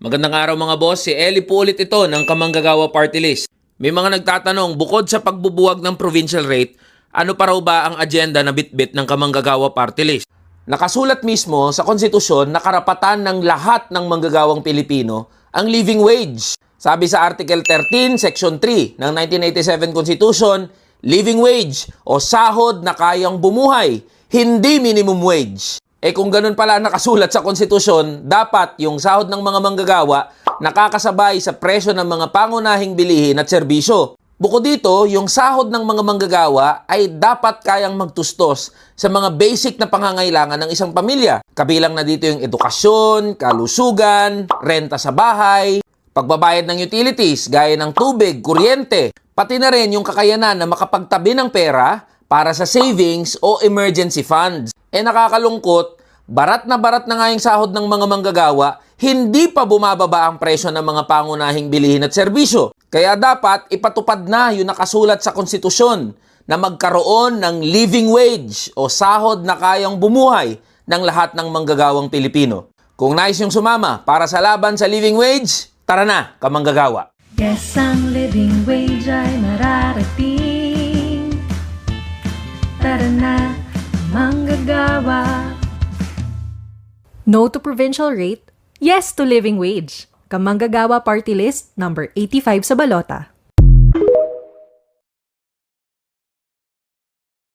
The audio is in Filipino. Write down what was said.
Magandang araw mga boss, si Eli po ulit ito ng Kamanggagawa Party List. May mga nagtatanong, bukod sa pagbubuwag ng provincial rate, ano pa raw ba ang agenda na bitbit ng Kamanggagawa Party List? Nakasulat mismo sa konstitusyon na karapatan ng lahat ng manggagawang Pilipino ang living wage. Sabi sa Article 13, Section 3 ng 1987 Constitution, living wage o sahod na kayang bumuhay, hindi minimum wage. Kung ganun pala nakasulat sa konstitusyon, dapat yung sahod ng mga manggagawa nakakasabay sa presyo ng mga pangunahing bilihin at serbisyo. Bukod dito, yung sahod ng mga manggagawa ay dapat kayang magtustos sa mga basic na pangangailangan ng isang pamilya. Kabilang na dito yung edukasyon, kalusugan, renta sa bahay, pagbabayad ng utilities gaya ng tubig, kuryente, pati na rin yung kakayanan na makapagtabi ng pera para sa savings o emergency funds. Nakakalungkot, barat na nga yung sahod ng mga manggagawa, hindi pa bumababa ang presyo ng mga pangunahing bilihin at serbisyo. Kaya dapat ipatupad na yung nakasulat sa konstitusyon na magkaroon ng living wage o sahod na kayang bumuhay ng lahat ng manggagawang Pilipino. Kung nais yung sumama para sa laban sa living wage, tara na, kamanggagawa! Yes, ang living wage ay mararating. Tara na, manggagawa. No to provincial rate, yes to living wage. Kamanggagawa Party List number 85 sa balota.